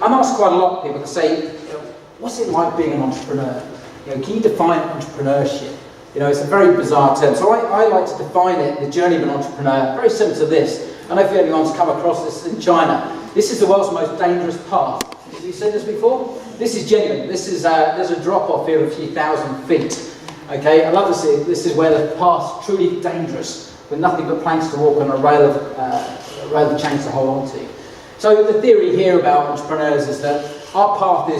I'm asked quite a lot of people to say, what's it like being an entrepreneur? Can you define entrepreneurship? It's a very bizarre term. So I like to define it, the journey of an entrepreneur, very similar to this. I don't know if anyone's come across this in China. This is the world's most dangerous path. Have you seen this before? This is genuine. This is there's a drop off here of a few thousand feet. Okay, I love to see it. This is where the path's truly dangerous, with nothing but planks to walk on a rail of chains to hold on to. So the theory here about entrepreneurs is that our path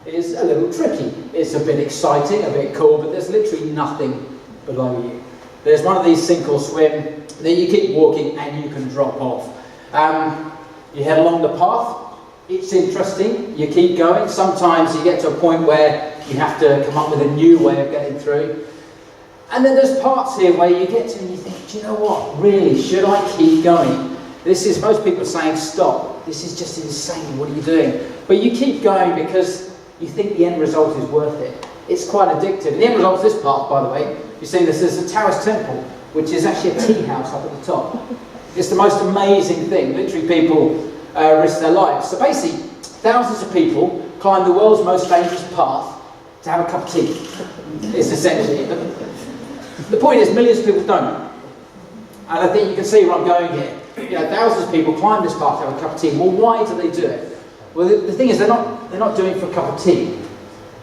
is a little tricky. It's a bit exciting, a bit cool, but there's literally nothing below you. There's one of these sink or swim that you keep walking and you can drop off. You head along the path, it's interesting, you keep going. Sometimes you get to a point where you have to come up with a new way of getting through. And then there's parts here where you get to and you think, do you know what, really, should I keep going? This is, most people are saying, stop, this is just insane, what are you doing? But you keep going because you think the end result is worth it. It's quite addictive. And the end result of this path, by the way, you've seen this, is the Taoist temple, which is actually a tea house up at the top. It's the most amazing thing. Literally people risk their lives. So basically, thousands of people climb the world's most dangerous path to have a cup of tea. It's essentially. The point is, millions of people don't. And I think you can see where I'm going here. Thousands of people climb this path to have a cup of tea. Well, why do they do it? Well, the thing is, they're not doing it for a cup of tea.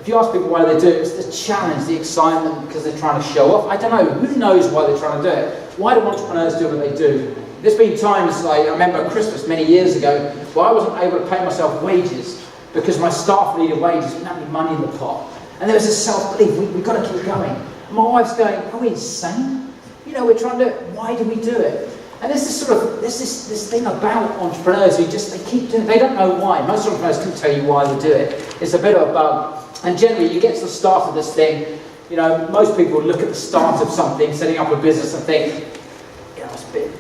If you ask people why they do it, it's the challenge, the excitement, because they're trying to show off. I don't know, who knows why they're trying to do it? Why do entrepreneurs do what they do? There's been times, like I remember at Christmas many years ago, where I wasn't able to pay myself wages because my staff needed wages, we didn't have any money in the pot. And there was this self-belief, we've got to keep going. And my wife's going, are we insane? We're trying to, why do we do it? And there's this thing about entrepreneurs who they keep doing it. They don't know why. Most entrepreneurs can't tell you why they do it. It's a bit of a bug. And generally, you get to the start of this thing, most people look at the start of something, setting up a business, and think, it's a bit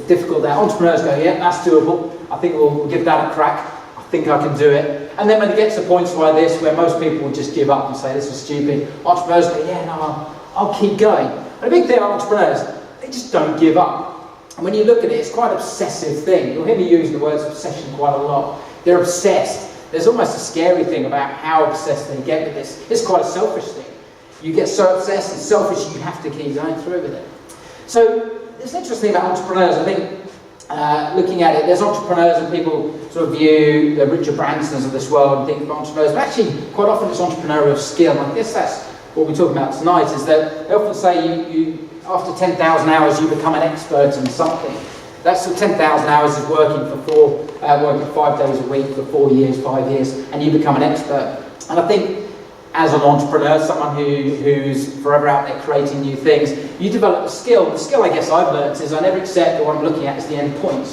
difficult there. Entrepreneurs go, yeah, that's doable. I think we'll give that a crack. I think I can do it. And then when it gets to points like this, where most people will just give up and say, this is stupid, entrepreneurs go, yeah, no, I'll keep going. And the big thing about entrepreneurs, they just don't give up. And when you look at it, it's quite an obsessive thing. You'll hear me use the words obsession quite a lot. They're obsessed. There's almost a scary thing about how obsessed they get with this. It's quite a selfish thing. You get so obsessed and selfish, you have to keep going through with it. So it's interesting about entrepreneurs. I think looking at it, there's entrepreneurs and people sort of view the Richard Bransons of this world and think of entrepreneurs, but actually quite often it's entrepreneurial skill. And I guess that's what we're talking about tonight, is that they often say you after 10,000 hours you become an expert in something. That's 10,000 hours is working for 5 days a week for 4 years, 5 years, and you become an expert. And I think as an entrepreneur, someone who's forever out there creating new things, you develop a skill. The skill I guess I've learned is I never accept that what I'm looking at is the end point.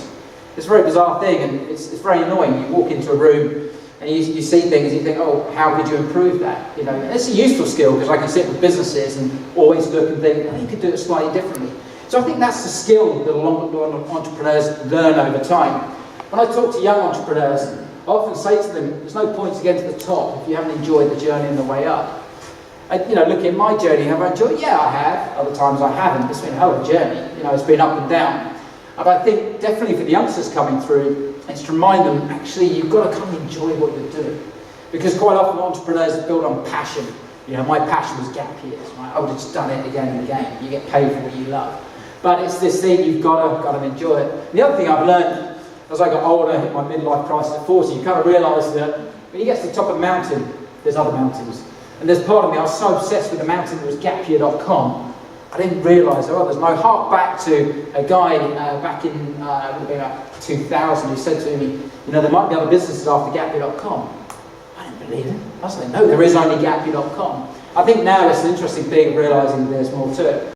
It's a very bizarre thing, and it's very annoying. You walk into a room and you see things and you think, oh, how could you improve that? And it's a useful skill because I can sit with businesses and always look and think, oh, you could do it slightly differently. So I think that's the skill that a lot of entrepreneurs learn over time. When I talk to young entrepreneurs, I often say to them, there's no point to get to the top if you haven't enjoyed the journey and the way up. And, looking at my journey, have I enjoyed it? Yeah, I have. Other times I haven't. It's been a hell of a journey. It's been up and down. And I think definitely for the youngsters coming through, it's to remind them, actually, you've got to come and enjoy what you're doing. Because quite often entrepreneurs are built on passion. My passion was gap years. Right? I would have just done it again and again. You get paid for what you love. But it's this thing, you've got to enjoy it. The other thing I've learned, as I got older, hit my midlife crisis at 40, you kind of realise that when you get to the top of the mountain, there's other mountains. And there's part of me, I was so obsessed with the mountain that was gapyear.com, I didn't realise, there's no hark back to a guy back in, it would have been about 2000, who said to me, there might be other businesses after gapyear.com. I didn't believe it. I was like, no, there is only gapyear.com. I think now it's an interesting thing, realising there's more to it.